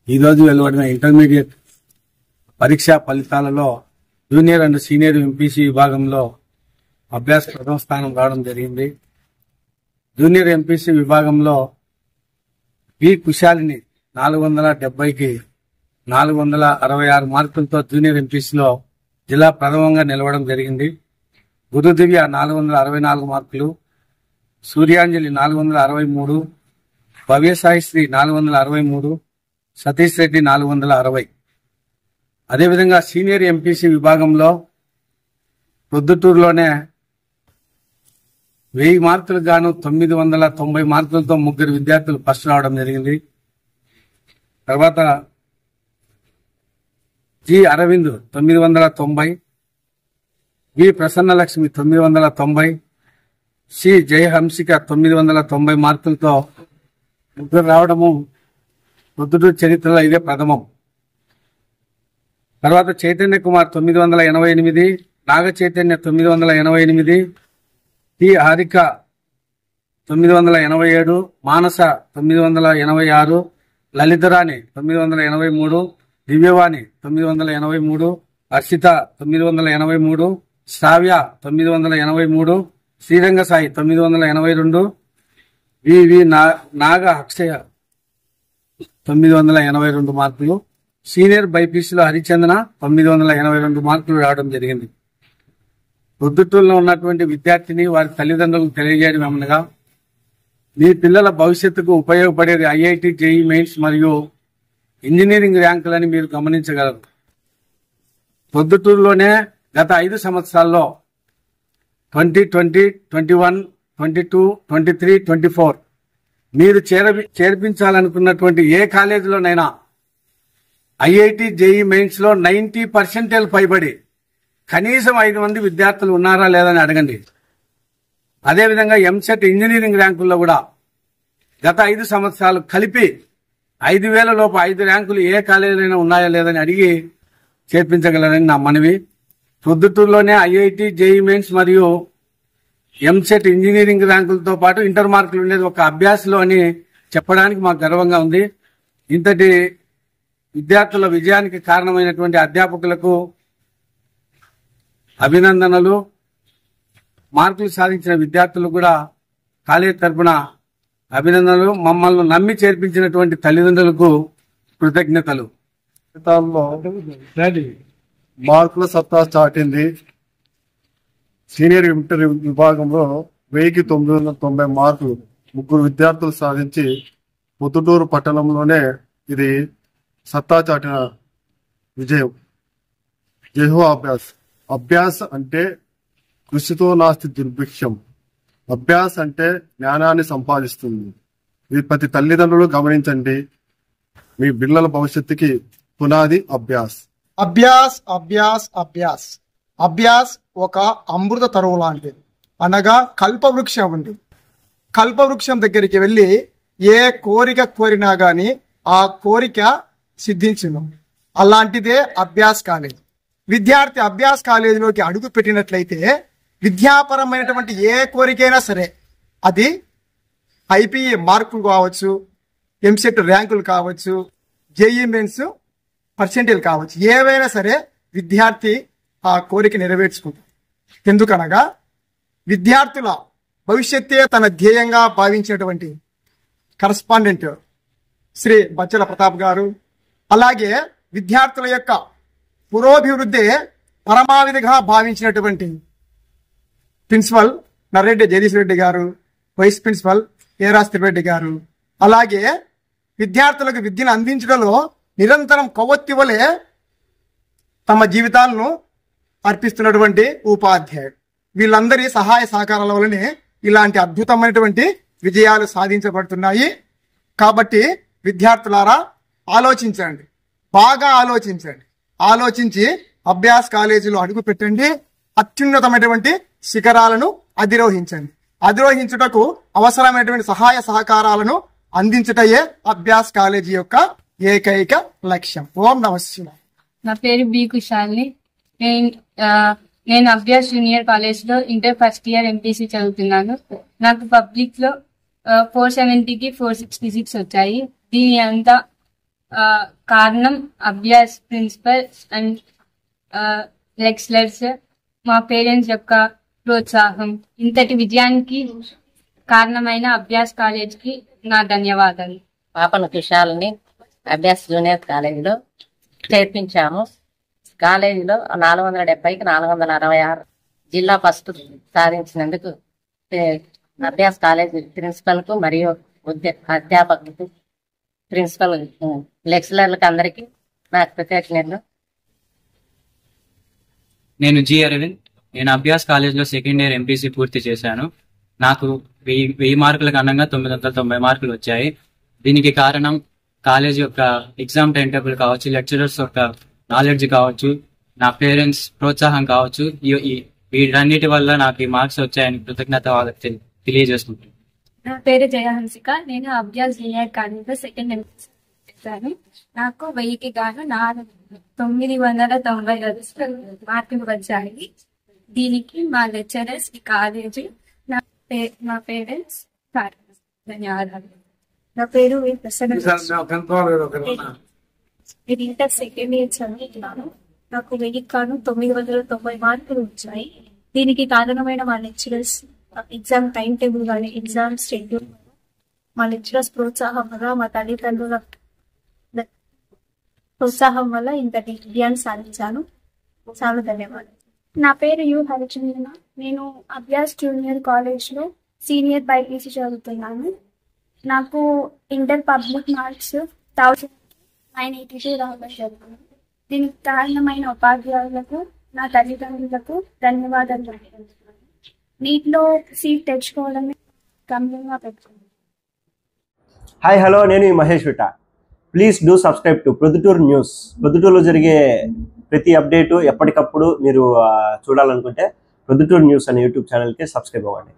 ఈరోజు వెలువడిన ఇంటర్మీడియట్ పరీక్షా ఫలితాలలో జూనియర్ అండ్ సీనియర్ ఎంపీసీ విభాగంలో అభ్యాస ప్రథమ స్థానం రావడం జరిగింది. జూనియర్ ఎంపీసీ విభాగంలో పి కుశాలిని 470కి 466 మార్కులతో జూనియర్ ఎంపీసీలో జిల్లా ప్రథమంగా నిలవడం జరిగింది. గురుదివ్య 464 మార్కులు, సూర్యాంజలి 463, భవ్యసాయిశ్రీ 463, సతీష్ రెడ్డి 460. అదేవిధంగా సీనియర్ ఎంపీసీ విభాగంలో ప్రొద్దుటూరులోనే 1000 మార్కులకు గాను 990 మార్కులతో 3 విద్యార్థులు ఫస్ట్ రావడం జరిగింది. తర్వాత జి అరవింద్ 990, వి ప్రసన్నలక్ష్మి 990, సి జయహంసిక 990 మార్కులతో 3 రావడము ప్రొద్దుటూరు చరిత్రలో ఇదే ప్రథమం. తర్వాత చైతన్య కుమార్ 988, నాగ చైతన్య 988, టి హారిక 987, మానస 986, లలితరాణి 983, దివ్యవాణి 983, హర్షిత 983, శ్రావ్య 983, శ్రీరంగ సాయి 982, వివి నాగ అక్షయ 982 మార్కులు. సీనియర్ బైపీసీలో హరిచందన 982 మార్కులు రావడం జరిగింది. ప్రొద్దుటూరులో ఉన్నటువంటి విద్యార్థిని వారి తల్లిదండ్రులకు తెలియజేయడం ఏమనగా, మీ పిల్లల భవిష్యత్తుకు ఉపయోగపడేది ఐఐటి, జేఈ మెయిన్స్ మరియు ఇంజనీరింగ్ ర్యాంకులని మీరు గమనించగలరు. ప్రొద్దుటూరులోనే గత 5 సంవత్సరాల్లో 2020, 21, 22, 23, 24 మీరు చేర్పించాలనుకున్నటువంటి ఏ కాలేజీలోనైనా ఐఐటి, జేఈ మెయిన్స్ లో 90% పైబడి కనీసం 5 మంది విద్యార్థులు ఉన్నారా లేదని అడగండి. అదేవిధంగా ఎంసెట్ ఇంజనీరింగ్ ర్యాంకుల్లో కూడా గత 5 సంవత్సరాలు కలిపి 5000 లోపు 5 ర్యాంకులు ఏ కాలేజీలైనా ఉన్నాయా లేదని అడిగి చేర్పించగలరని నా మనవి. ప్రొద్దుటూరులోనే ఐఐటి, జేఈ మెయిన్స్ మరియు ఎంసెట్ ఇంజనీరింగ్ ర్యాంకులతో పాటు ఇంటర్ మార్కులు ఉండేది ఒక అభ్యాసలో అని చెప్పడానికి మాకు గర్వంగా ఉంది. ఇంతటి విద్యార్థుల విజయానికి కారణమైనటువంటి అధ్యాపకులకు అభినందనలు. మార్కులు సాధించిన విద్యార్థులు కూడా కాలేజీ తరఫున అభినందనలు. మమ్మల్ని నమ్మి చేర్పించినటువంటి తల్లిదండ్రులకు కృతజ్ఞతలు. మార్కుల సత్తా చాటింది. సీనియర్ ఇంటర్ విభాగంలో 1990 మార్కులు 3 విద్యార్థులు సాధించి పొద్దుటూరు పట్టణంలోనే ఇది సత్తా చాటిన విజయం. జయహో అభ్యాస్. అభ్యాస్ అంటే కృషితో నాస్తి దుర్భిక్షం. అభ్యాస్ అంటే జ్ఞానాన్ని సంపాదిస్తుంది. ఇది ప్రతి తల్లిదండ్రులు గమనించండి. మీ పిల్లల భవిష్యత్తుకి పునాది అభ్యాస్. అభ్యాస్ అభ్యాస్ అభ్యాస్ అభ్యాస్ ఒక అమృత తరువు లాంటిది. అనగా కల్పవృక్షం ఉంది. కల్పవృక్షం దగ్గరికి వెళ్ళి ఏ కోరిక కోరినా గాని ఆ కోరిక సిద్ధించును. అలాంటిదే అభ్యాస్ కాలేజ్. విద్యార్థి అభ్యాస్ కాలేజీలోకి అడుగు పెట్టినట్లయితే విద్యాపరమైనటువంటి ఏ కోరికైనా సరే, అది ఐపీఏ మార్కులు కావచ్చు, ఎంసెట్ ర్యాంకులు కావచ్చు, జేఈ మెయిన్స్ పర్సెంటేజ్ కావచ్చు, ఏవైనా సరే విద్యార్థి ఆ కోరిక నెరవేర్చుకుంటారు. ఎందుకనగా విద్యార్థుల భవిష్యత్తే తన ధ్యేయంగా భావించినటువంటి కరస్పాండెంట్ శ్రీ బచ్చల ప్రతాప్ గారు, అలాగే విద్యార్థుల యొక్క పురోభివృద్ధి పరమావిధిగా భావించినటువంటి ప్రిన్సిపల్ నర్రెడ్డి జగదీష్ రెడ్డి గారు, వైస్ ప్రిన్సిపల్ ఏరాస్ తిరురెడ్డి గారు, అలాగే విద్యార్థులకు విద్యను అందించడంలో నిరంతరం కొవ్వొత్తి వలె తమ జీవితాలను అర్పిస్తున్నటువంటి ఉపాధ్యాయుడు. వీళ్ళందరి సహాయ సహకారాల వల్లనే ఇలాంటి అద్భుతమైనటువంటి విజయాలు సాధించబడుతున్నాయి. కాబట్టి విద్యార్థులారా ఆలోచించండి, బాగా ఆలోచించండి. ఆలోచించి అభ్యాస్ కాలేజీలో అడుగు పెట్టండి. అత్యున్నతమైనటువంటి శిఖరాలను అధిరోహించండి. అధిరోహించుటకు అవసరమైనటువంటి సహాయ సహకారాలను అందించుటయే అభ్యాస్ కాలేజీ యొక్క ఏకైక లక్ష్యం. ఓం నమః శివాయ. నా పేరు బి కుశాలిని. నేను అభ్యాస్ జూనియర్ కాలేజ్ లో ఇంటర్ ఫస్ట్ ఇయర్ ఎంపీసీ చదువుతున్నాను. నాకు పబ్లిక్ లో 470కి 466 వచ్చాయి. దీని అంతా కారణం అభ్యాస్ ప్రిన్సిపల్ అండ్ లెక్చరర్స్, మా పేరెంట్స్ యొక్క ప్రోత్సాహం. ఇంతటి విజయానికి కారణమైన అభ్యాస్ కాలేజ్కి నా ధన్యవాదాలు. పాపను కుషాల్ని అభ్యాస్ జూనియర్ కాలేజీలో చేర్పించాము. కాలేజీలో 470కి 466 జిల్లా ఫస్ట్ సాధించినందుకు అభ్యాస్ కాలేజీ ప్రిన్సిపల్ కు మరియు అధ్యాపకులకు, ప్రిన్సిపల్ లెక్చరర్లకు అందరికీ నాకు కృతజ్ఞతలు. నేను జి అరవింద్. నేను అభ్యాస్ కాలేజ్లో సెకండ్ ఇయర్ ఎంపీసీ పూర్తి చేశాను. నాకు 1000 మార్కులకు అనంగా 990 మార్కులు వచ్చాయి. దీనికి కారణం కాలేజ్ యొక్క ఎగ్జామ్ టైం టేబుల్ కావచ్చు, లెక్చరర్స్ యొక్క నాలెడ్జ్ కావచ్చు, నా పేరెంట్స్ ప్రోత్సాహం కావచ్చు. వీటన్నిటి వల్ల నాకు ఈ మార్క్స్ వచ్చాయని కృతజ్ఞత వాళ్ళకి తెలియజేసుకుంటాను. నా పేరు జయహంసిక. నేను అభ్యాస్ జూనియర్ కాలేజ్లో సెకండ్ ఎంపీసీ చేశాను. నాకు 1000కి గాను 990 మార్కులు వచ్చాయి. దీనికి మా లెక్చరర్స్, ఈ కాలేజీ, మా పేరెంట్స్ ధన్యవాదాలు. నా పేరు నేను ఇంటర్ సెకండ్ ఇయర్ చదువుతున్నాను. నాకు 1000కి గాను 990 మార్కులు వచ్చాయి. దీనికి కారణమైన మా లెక్చరర్స్, ఎగ్జామ్ టైం టేబుల్ కానీ, ఎగ్జామ్ షెడ్యూల్, మా లెక్చరర్స్ ప్రోత్సాహం వల్ల, మా తల్లిదండ్రుల ప్రోత్సాహం వల్ల ఇంతటి విజయాన్ని సాధించాను. చాలా ధన్యవాదాలు. నా పేరు యు హరిచంద్రన. నేను అభ్యాస్ జూనియర్ కాలేజ్లో సీనియర్ బైపీసీ చదువుతున్నాను. నాకు ఇంటర్ పబ్లిక్ మార్క్స్ 1982 రావడం జరిగింది. దీనికి కారణమైన ఉపాధ్యాయులకు, నా తల్లిదండ్రులకు ధన్యవాదాలు తెలుపుతున్నాను. నీటిలో సీట్ తెచ్చుకోవడమే గమ్యంగా పెట్టుకున్నాను. హాయ్, హలో, నేను మహేష్ విట. Please do subscribe to Proddatur news. ప్రొద్దుటూరులో జరిగే ప్రతి అప్డేటు ఎప్పటికప్పుడు మీరు చూడాలనుకుంటే ప్రొద్దుటూరు న్యూస్ అనే యూట్యూబ్ ఛానల్కి సబ్స్క్రైబ్ అవ్వండి.